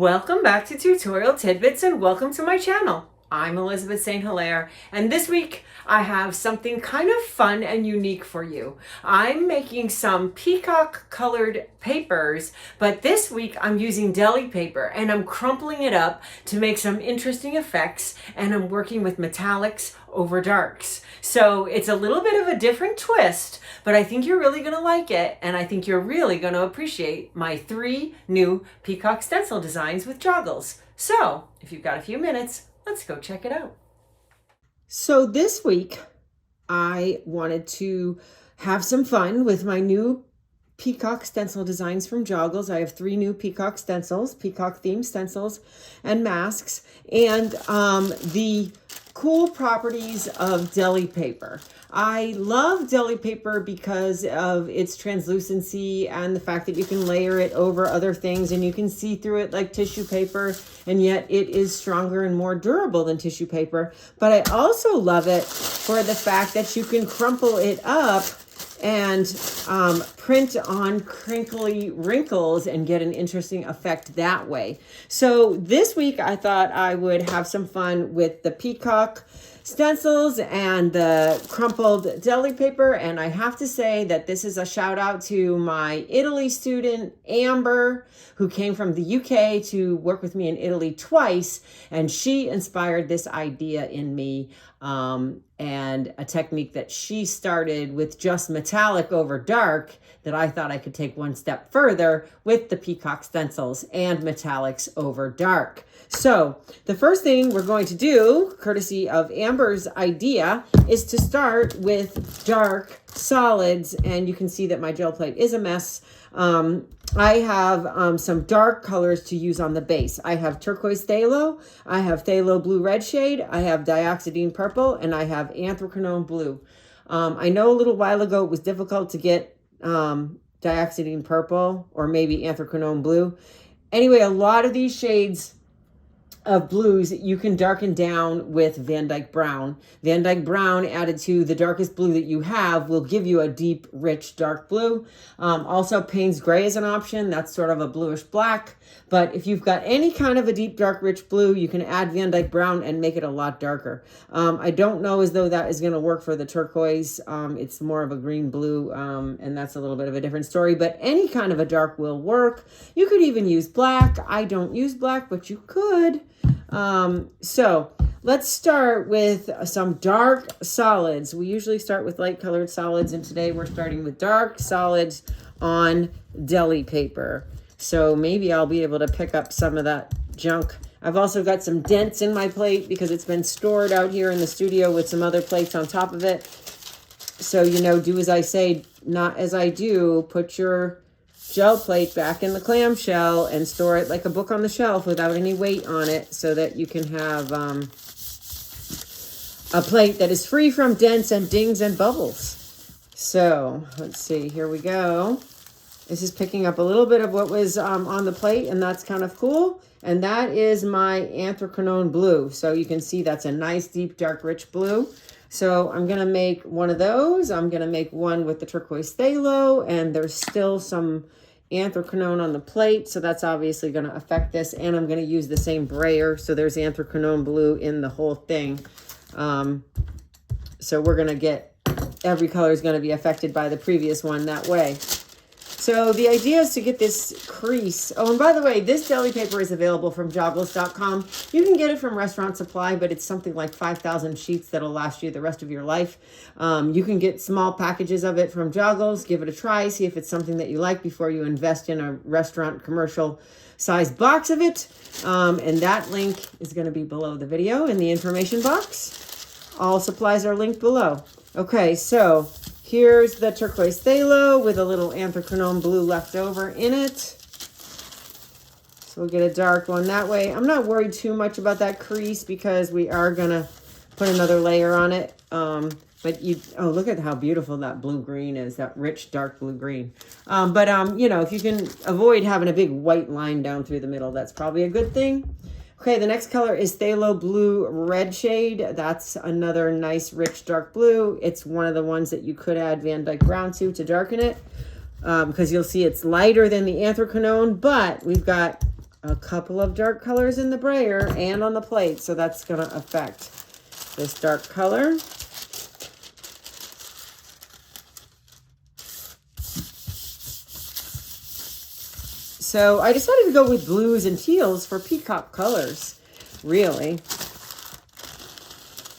Welcome back to Tutorial Tidbits and welcome to my channel. I'm Elizabeth St. Hilaire, and this week I have something kind of fun and unique for you. I'm making some peacock colored papers, but this week I'm using deli paper and I'm crumpling it up to make some interesting effects, and I'm working with metallics over darks. So it's a little bit of a different twist, but I think you're really going to like it, and I think you're really going to appreciate my 3 new peacock stencil designs with joggles. So if you've got a few minutes, let's go check it out. So this week, I wanted to have some fun with my new peacock stencil designs from Joggles. I have 3 new peacock stencils, peacock themed stencils and masks, and the cool properties of deli paper. I love deli paper because of its translucency and the fact that you can layer it over other things and you can see through it like tissue paper, and yet it is stronger and more durable than tissue paper. But I also love it for the fact that you can crumple it up and print on crinkly wrinkles and get an interesting effect that way. So this week I thought I would have some fun with the peacock stencils and the crumpled deli paper, and I have to say that this is a shout out to my Italy student Amber, who came from the UK to work with me in Italy twice, and she inspired this idea in me, and a technique that she started with just metallic over dark that I thought I could take one step further with the peacock stencils and metallics over dark. So the first thing we're going to do, courtesy of Amber's idea, is to start with dark solids, and you can see that my gel plate is a mess. I have some dark colors to use on the base. I have turquoise phthalo, I have phthalo blue red shade, I have dioxidine purple, and I have anthracnone blue. I know a little while ago it was difficult to get dioxidine purple or maybe anthracnone blue. Anyway, a lot of these shades of blues you can darken down with Van Dyke Brown. Van Dyke Brown added to the darkest blue that you have will give you a deep, rich, dark blue. Also, Payne's Gray is an option. That's sort of a bluish black. But if you've got any kind of a deep, dark, rich blue, you can add Van Dyke Brown and make it a lot darker. I don't know as though that is going to work for the turquoise. It's more of a green blue, and that's a little bit of a different story. But any kind of a dark will work. You could even use black. I don't use black, but you could. So let's start with some dark solids. We usually start with light colored solids, and today we're starting with dark solids on deli paper. So maybe I'll be able to pick up some of that junk. I've also got some dents in my plate because it's been stored out here in the studio with some other plates on top of it. So, you know, do as I say, not as I do. Put your gel plate back in the clamshell and store it like a book on the shelf without any weight on it, so that you can have a plate that is free from dents and dings and bubbles. So let's see, here we go. This is picking up a little bit of what was on the plate, and that's kind of cool. And that is my anthracnone blue. So you can see that's a nice, deep, dark, rich blue. So I'm going to make one of those. I'm going to make one with the turquoise phthalo, and there's still some anthracnone on the plate, so that's obviously going to affect this. And I'm going to use the same brayer, so there's anthracnone blue in the whole thing. So we're going to get, every color is going to be affected by the previous one that way. So the idea is to get this crease. Oh, and by the way, this deli paper is available from joggles.com. You can get it from Restaurant Supply, but it's something like 5,000 sheets that'll last you the rest of your life. You can get small packages of it from Joggles. Give it a try. See if it's something that you like before you invest in a restaurant commercial size box of it. And that link is going to be below the video in the information box. All supplies are linked below. Okay, so here's the turquoise phthalo with a little anthracnone blue left over in it. So we'll get a dark one that way. I'm not worried too much about that crease because we are going to put another layer on it. But oh, look at how beautiful that blue-green is, that rich, dark blue-green. You know, if you can avoid having a big white line down through the middle, that's probably a good thing. Okay, the next color is phthalo blue red shade. That's another nice, rich, dark blue. It's one of the ones that you could add Van Dyke Brown to darken it, because you'll see it's lighter than the anthracnone, but we've got a couple of dark colors in the brayer and on the plate, so that's going to affect this dark color. So I decided to go with blues and teals for peacock colors, really.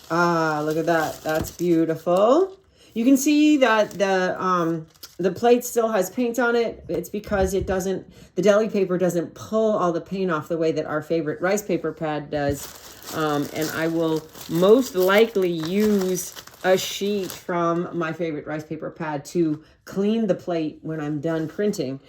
Ah, look at that. That's beautiful. You can see that the plate still has paint on it. It's because it doesn't, the deli paper doesn't pull all the paint off the way that our favorite rice paper pad does. And I will most likely use a sheet from my favorite rice paper pad to clean the plate when I'm done printing,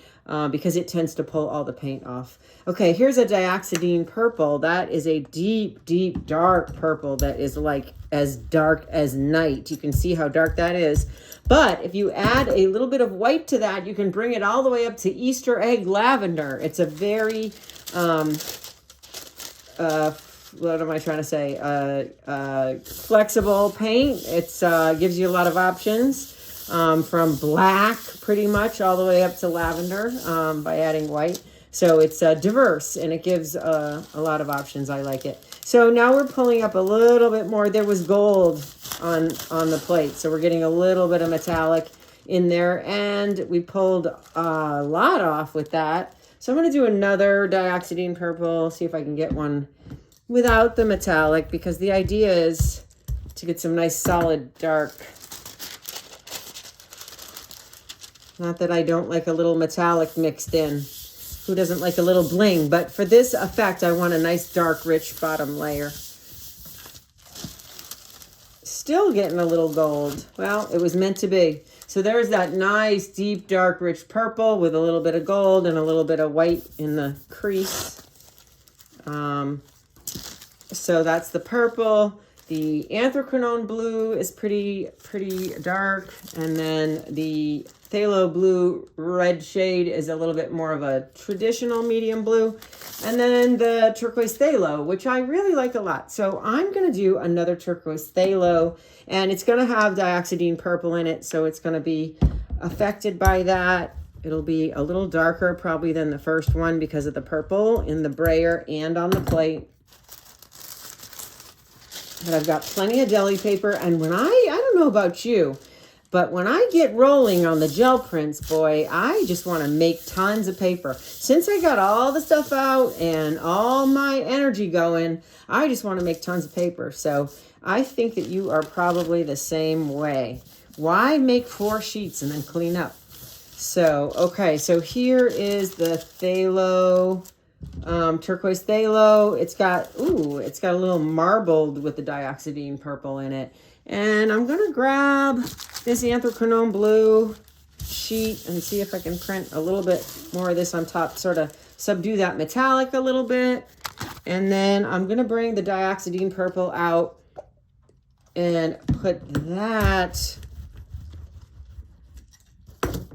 because it tends to pull all the paint off. Okay, here's a dioxidine purple. That is a deep, deep, dark purple that is like as dark as night. You can see how dark that is. But if you add a little bit of white to that, you can bring it all the way up to Easter egg lavender. It's a very, what am I trying to say? Flexible paint. It's gives you a lot of options, from black pretty much all the way up to lavender, by adding white. So it's diverse, and it gives a lot of options. I like it. So now we're pulling up a little bit more. There was gold on the plate, so we're getting a little bit of metallic in there, and we pulled a lot off with that. So I'm going to do another dioxidine purple, see if I can get one without the metallic, because the idea is to get some nice solid dark. Not that I don't like a little metallic mixed in. Who doesn't like a little bling? But for this effect, I want a nice dark rich bottom layer. Still getting a little gold. Well, it was meant to be. So there's that nice deep dark rich purple with a little bit of gold and a little bit of white in the crease. So that's the purple. The anthracnone blue is pretty dark, and then the phthalo blue red shade is a little bit more of a traditional medium blue, and then the turquoise phthalo, which I really like a lot. So I'm going to do another turquoise phthalo, and it's going to have dioxidine purple in it, so it's going to be affected by that. It'll be a little darker probably than the first one because of the purple in the brayer and on the plate. But I've got plenty of deli paper, and when I don't know about you, but when I get rolling on the gel prints, boy, I just want to make tons of paper. Since I got all the stuff out and all my energy going, I just want to make tons of paper. So I think that you are probably the same way. Why make 4 sheets and then clean up? So, okay, so here is the phthalo, turquoise phthalo. It's got a little marbled with the dioxidine purple in it. And I'm going to grab this anthracnone blue sheet and see if I can print a little bit more of this on top, sort of subdue that metallic a little bit. And then I'm going to bring the dioxidine purple out and put that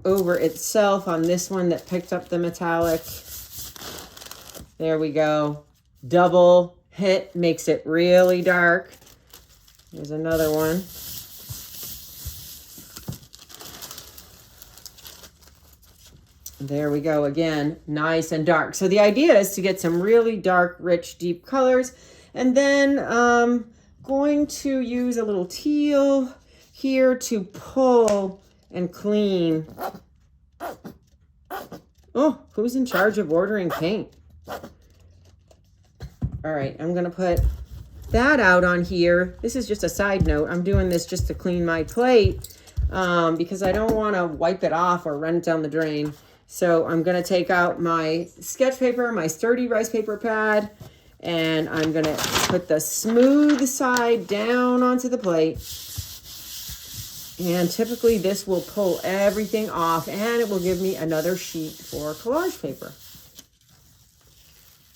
over itself on this one that picked up the metallic. There we go. Double hit makes it really dark. There's another one. There we go again, nice and dark. So the idea is to get some really dark, rich, deep colors. And then I'm going to use a little teal here to pull and clean. Oh, who's in charge of ordering paint? All right, I'm gonna put that out on here. This is just a side note. I'm doing this just to clean my plate because I don't want to wipe it off or run it down the drain. So I'm going to take out my sketch paper, my sturdy rice paper pad, and I'm going to put the smooth side down onto the plate. And typically this will pull everything off, and it will give me another sheet for collage paper.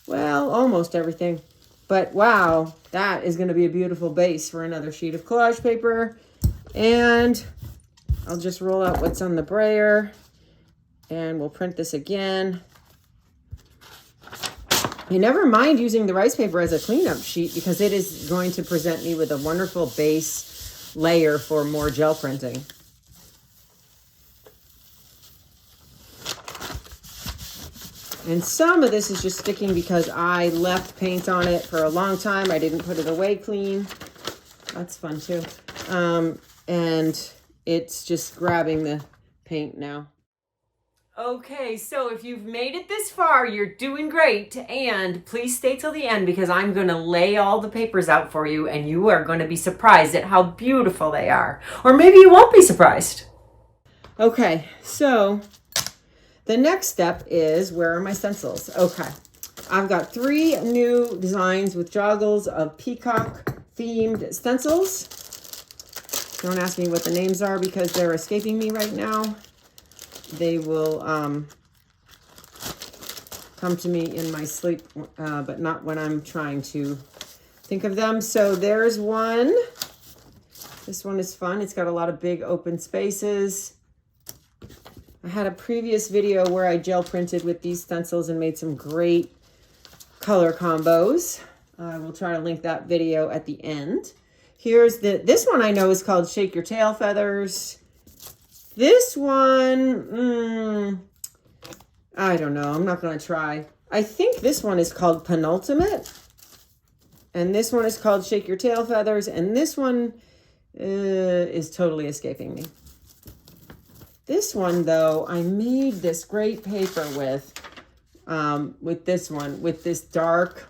Well, almost everything. But wow, that is going to be a beautiful base for another sheet of collage paper. And I'll just roll out what's on the brayer, and we'll print this again. You never mind using the rice paper as a cleanup sheet, because it is going to present me with a wonderful base layer for more gel printing. And some of this is just sticking because I left paint on it for a long time. I didn't put it away clean. That's fun too. And it's just grabbing the paint now. Okay, so if you've made it this far, you're doing great. And please stay till the end because I'm going to lay all the papers out for you and you are going to be surprised at how beautiful they are. Or maybe you won't be surprised. Okay, so the next step is, where are my stencils? Okay, I've got 3 new designs with joggles of Peacock themed stencils. Don't ask me what the names are because they're escaping me right now. They will come to me in my sleep, but not when I'm trying to think of them. So there's one. This one is fun. It's got a lot of big open spaces. I had a previous video where I gel printed with these stencils and made some great color combos. I will try to link that video at the end. Here's this one I know is called Shake Your Tail Feathers. This one, I don't know. I'm not going to try. I think this one is called Penultimate. And this one is called Shake Your Tail Feathers. And this one is totally escaping me. This one, though, I made this great paper with this dark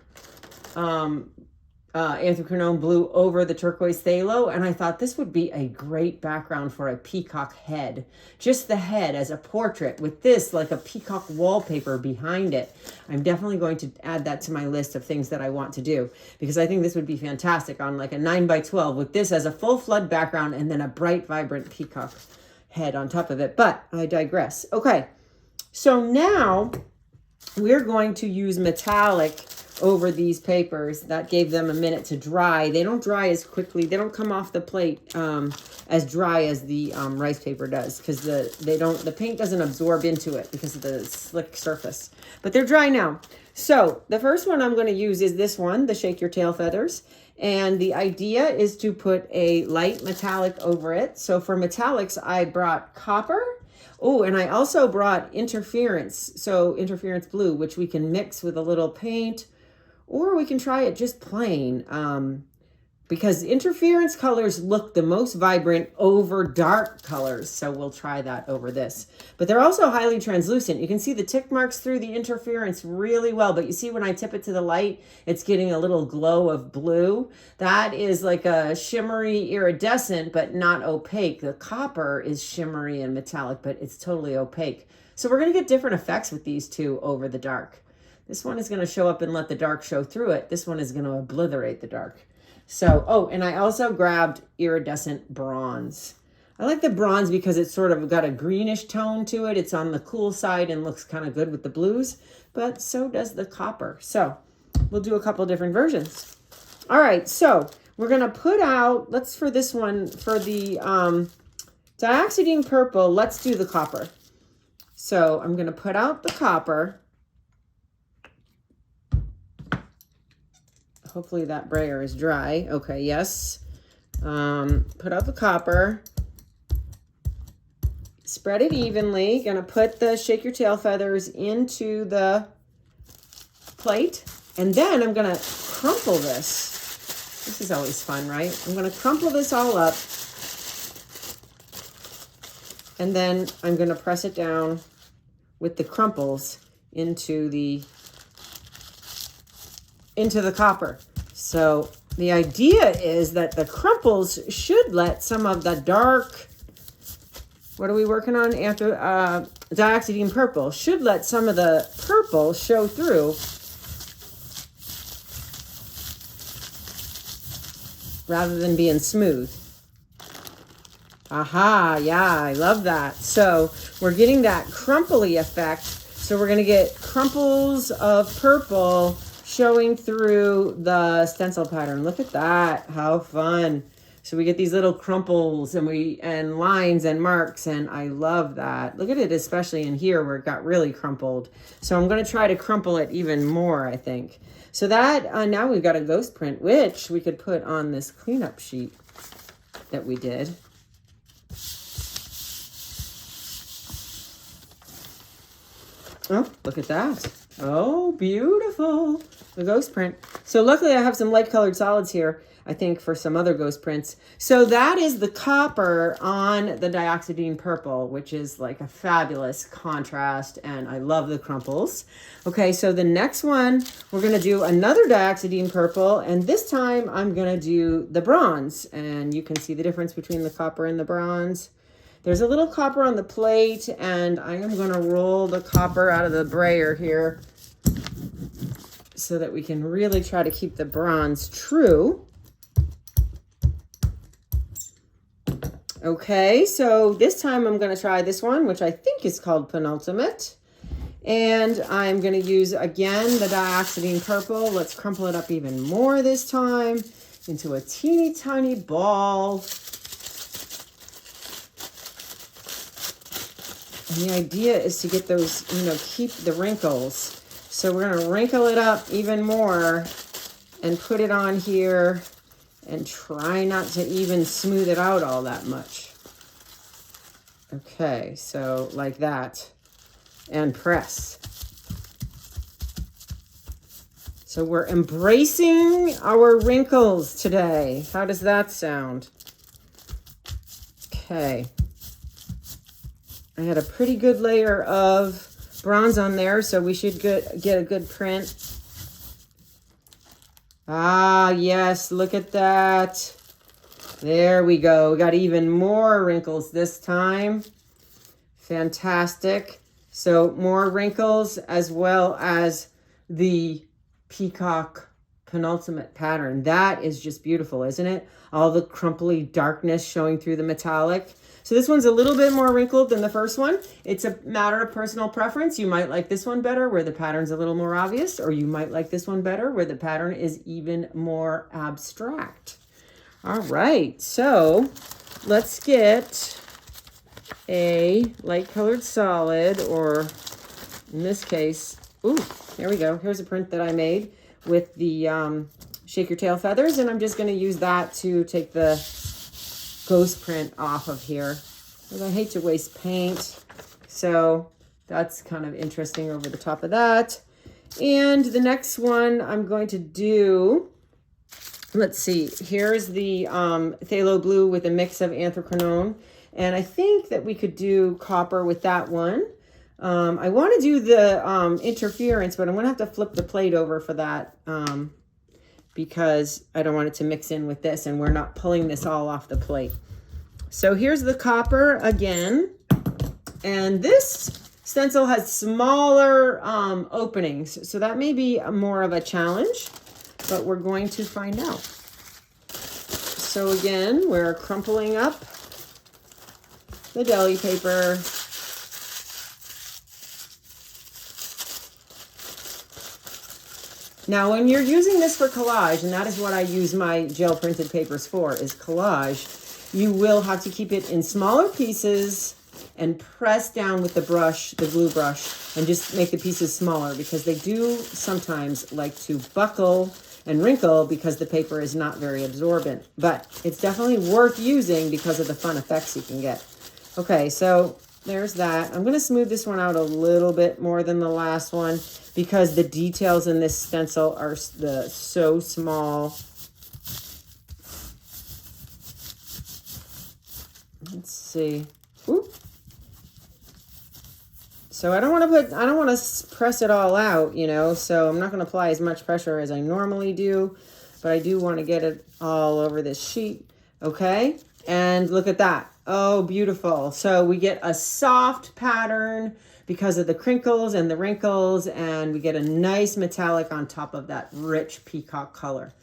anthracnone blue over the turquoise phthalo, and I thought this would be a great background for a peacock head. Just the head as a portrait with this like a peacock wallpaper behind it. I'm definitely going to add that to my list of things that I want to do because I think this would be fantastic on like a 9x12 with this as a full flood background and then a bright, vibrant peacock head on top of it. But I digress. Okay, so now we're going to use metallic over these papers. That gave them a minute to dry. They don't dry as quickly. They don't come off the plate as dry as the rice paper does because the paint doesn't absorb into it because of the slick surface. But they're dry now. So the first one I'm going to use is this one, the Shake Your Tail Feathers. And the idea is to put a light metallic over it. So for metallics, I brought copper. Oh, and I also brought interference. So interference blue, which we can mix with a little paint, or we can try it just plain. Because interference colors look the most vibrant over dark colors. So we'll try that over this. But they're also highly translucent. You can see the tick marks through the interference really well. But you see when I tip it to the light, it's getting a little glow of blue. That is like a shimmery iridescent, but not opaque. The copper is shimmery and metallic, but it's totally opaque. So we're going to get different effects with these two over the dark. This one is going to show up and let the dark show through it. This one is going to obliterate the dark. So, oh, and I also grabbed iridescent bronze. I like the bronze because it's sort of got a greenish tone to it. It's on the cool side and looks kind of good with the blues, but so does the copper. So we'll do a couple different versions. All right, so we're going to put out, for this one, for the dioxidine purple, let's do the copper. So I'm going to put out the copper. Hopefully that brayer is dry. Okay, yes. Put out the copper. Spread it evenly. Gonna put the Shake Your Tail Feathers into the plate. And then I'm gonna crumple this. This is always fun, right? I'm gonna crumple this all up. And then I'm gonna press it down with the crumples into the copper. So the idea is that the crumples should let some of the dark, what are we working on after dioxidine purple, should let some of the purple show through rather than being smooth. Aha, yeah, I love that. So we're getting that crumply effect. So we're going to get crumples of purple showing through the stencil pattern. Look at that. How fun. So we get these little crumples and lines and marks, and I love that. Look at it, especially in here where it got really crumpled. So I'm going to try to crumple it even more, I think. So that now we've got a ghost print, which we could put on this cleanup sheet that we did. Oh, look at that. Oh, beautiful. The ghost print. So luckily I have some light colored solids here, I think, for some other ghost prints. So that is the copper on the dioxidine purple, which is like a fabulous contrast, and I love the crumples. Okay, so the next one, we're gonna do another dioxidine purple, and this time I'm gonna do the bronze, and you can see the difference between the copper and the bronze. There's a little copper on the plate, and I am gonna roll the copper out of the brayer here so that we can really try to keep the bronze true. Okay, so this time I'm going to try this one, which I think is called Penultimate. And I'm going to use, again, the dioxidine purple. Let's crumple it up even more this time into a teeny tiny ball. And the idea is to get those, keep the wrinkles. So we're going to wrinkle it up even more and put it on here and try not to even smooth it out all that much. Okay, so like that. And press. So we're embracing our wrinkles today. How does that sound? Okay. I had a pretty good layer of bronze on there, so we should get a good print. Ah, yes, look at that. There we go. We got even more wrinkles this time. Fantastic. So more wrinkles as well as the Peacock Penultimate pattern. That is just beautiful, isn't it? All the crumply darkness showing through the metallic. So this one's a little bit more wrinkled than the first one. It's a matter of personal preference. You might like this one better where the pattern's a little more obvious, or you might like this one better where the pattern is even more abstract. All right, so let's get a light colored solid, or in this case, ooh, there we go. Here's a print that I made with the shake your tail feathers, and I'm just gonna use that to take the ghost print off of here. And I hate to waste paint, so that's kind of interesting over the top of that. And the next one I'm going to do, let's see, here's the phthalo blue with a mix of anthraquinone, and I think that we could do copper with that one. I want to do the interference, but I'm going to have to flip the plate over for that because I don't want it to mix in with this, and we're not pulling this all off the plate. So here's the copper again, and this stencil has smaller openings, so that may be more of a challenge, but we're going to find out. So again, we're crumpling up the deli paper. Now, when you're using this for collage, and that is what I use my gel printed papers for, is collage, you will have to keep it in smaller pieces and press down with the brush, the glue brush, and just make the pieces smaller, because they do sometimes like to buckle and wrinkle because the paper is not very absorbent. But it's definitely worth using because of the fun effects you can get. Okay, so there's that. I'm going to smooth this one out a little bit more than the last one because the details in this stencil are so small. Let's see. Ooh. So I don't want to press it all out, so I'm not going to apply as much pressure as I normally do, but I do want to get it all over this sheet. Okay. And look at that. Oh, beautiful. So we get a soft pattern because of the crinkles and the wrinkles, and we get a nice metallic on top of that rich peacock color.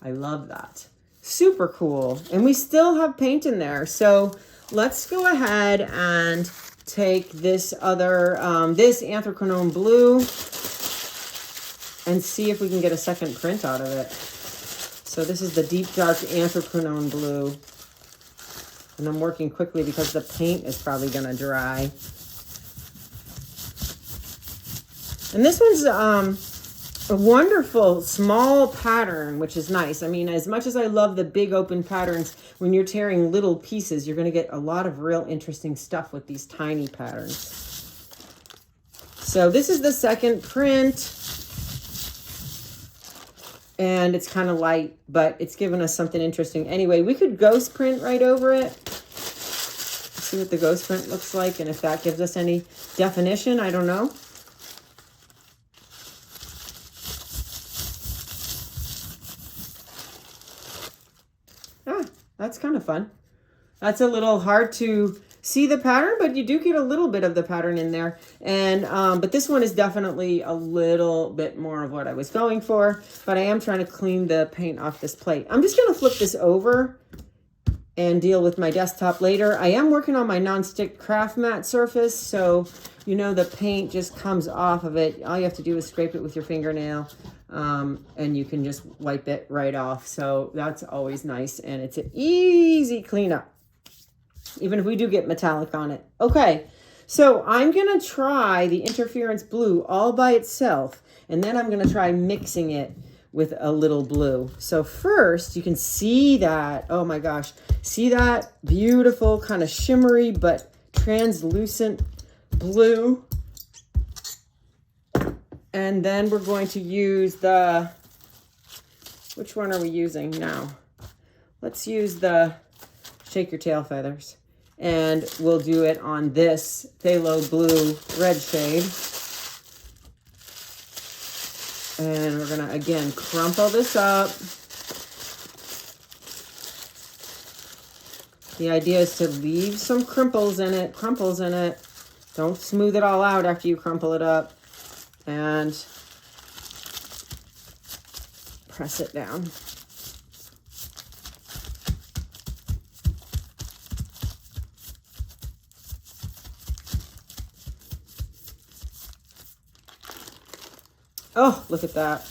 I love that. Super cool. And we still have paint in there. So let's go ahead and take this other, this anthraquinone blue, and see if we can get a second print out of it. So this is the deep dark anthraquinone blue. And I'm working quickly because the paint is probably going to dry. And this one's a wonderful small pattern, which is nice. I mean, as much as I love the big open patterns, when you're tearing little pieces, you're going to get a lot of real interesting stuff with these tiny patterns. So this is the second print. And it's kind of light, but it's given us something interesting. Anyway, we could ghost print right over it. See what the ghost print looks like, and if that gives us any definition, I don't know. Ah, that's kind of fun. That's a little hard to see the pattern, but you do get a little bit of the pattern in there. And but this one is definitely a little bit more of what I was going for, but I am trying to clean the paint off this plate. I'm just going to flip this over and deal with my desktop later. I am working on my nonstick craft mat surface, so you know the paint just comes off of it. All you have to do is scrape it with your fingernail, and you can just wipe it right off. So that's always nice, and it's an easy cleanup, even if we do get metallic on it. Okay, so I'm gonna try the interference blue all by itself, and then I'm gonna try mixing it with a little blue. So first, you can see that, oh my gosh, see that beautiful kind of shimmery but translucent blue? And then we're going to use the, which one are we using now? Let's use the Shake Your Tail Feathers. And we'll do it on this phthalo blue red shade. And we're gonna, again, crumple this up. The idea is to leave some crumples in it. Don't smooth it all out after you crumple it up. And press it down. Oh, look at that.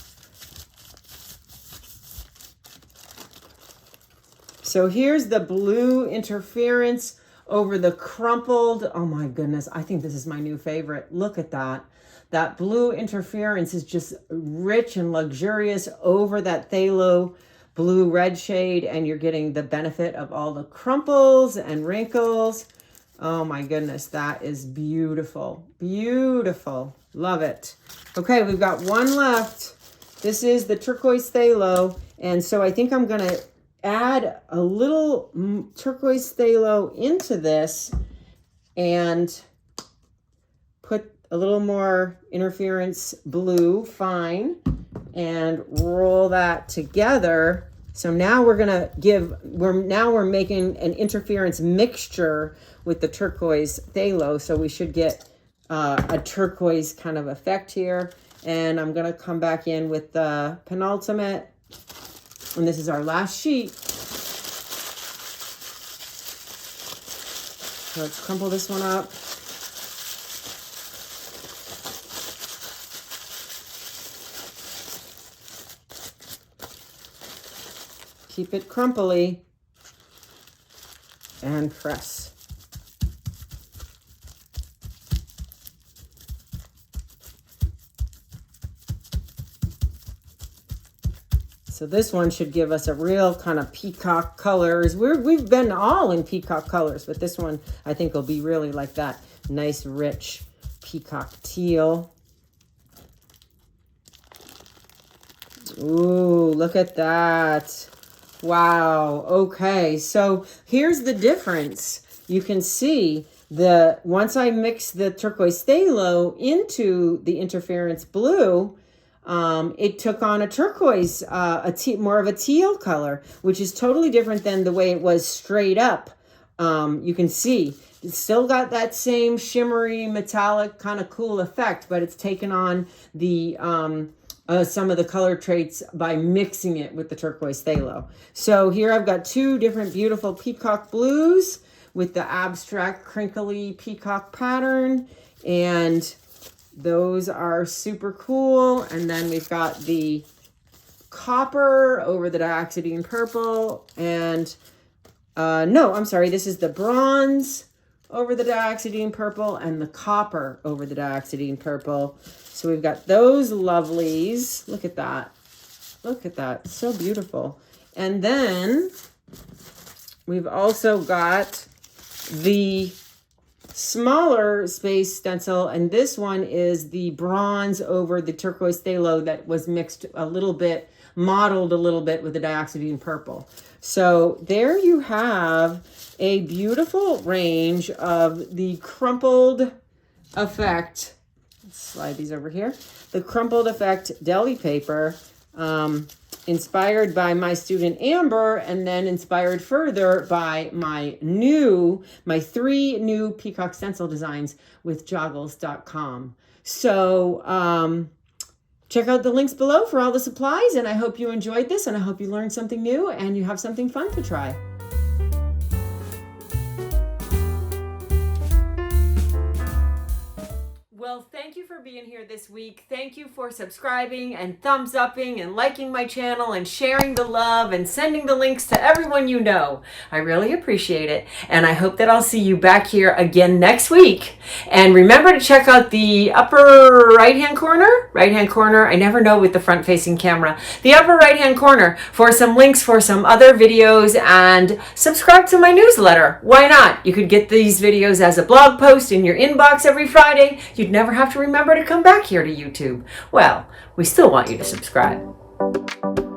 So here's the blue interference over the crumpled. Oh my goodness, I think this is my new favorite. Look at that. That blue interference is just rich and luxurious over that phthalo blue red shade, and you're getting the benefit of all the crumples and wrinkles. Oh my goodness, that is beautiful. Beautiful. Love it. Okay, we've got one left. This is the turquoise phthalo, and so I think I'm going to add a little turquoise phthalo into this and put a little more interference blue, fine, and roll that together. So now we're going to we're making an interference mixture with the turquoise phthalo, so we should get a turquoise kind of effect here. And I'm going to come back in with the penultimate, and this is our last sheet. So let's crumple this one up. Keep it crumply and press. So this one should give us a real kind of peacock colors. We've been all in peacock colors, but this one I think will be really like that nice, rich peacock teal. Ooh, look at that. Wow. Okay, so here's the difference. You can see once I mix the turquoise phthalo into the interference blue, it took on a turquoise, more of a teal color, which is totally different than the way it was straight up. You can see it's still got that same shimmery, metallic, kind of cool effect, but it's taken on the some of the color traits by mixing it with the turquoise phthalo. So here I've got two different beautiful peacock blues with the abstract crinkly peacock pattern, and those are super cool. And then we've got the copper over the dioxidine purple, and no, I'm sorry, this is the bronze over the dioxidine purple and the copper over the dioxidine purple. So we've got those lovelies. Look at that. Look at that. So beautiful. And then we've also got the smaller space stencil, and this one is the bronze over the turquoise phthalo that was mixed a little bit, modeled a little bit with the dioxazine purple. So there you have a beautiful range of the Crumpled Effect. Let's slide these over here. The Crumpled Effect Deli paper, inspired by my student Amber, and then inspired further by my 3 new Peacock Stencil designs with joggles.com. So check out the links below for all the supplies, and I hope you enjoyed this, and I hope you learned something new and you have something fun to try. Well, thank you for being here this week. Thank you for subscribing and thumbs upping and liking my channel and sharing the love and sending the links to everyone you know. I really appreciate it. And I hope that I'll see you back here again next week. And remember to check out the upper right-hand corner. I never know with the front-facing camera. The upper right-hand corner for some links for some other videos, and subscribe to my newsletter. Why not? You could get these videos as a blog post in your inbox every Friday. You'd never have to remember to come back here to YouTube. Well, we still want you to subscribe.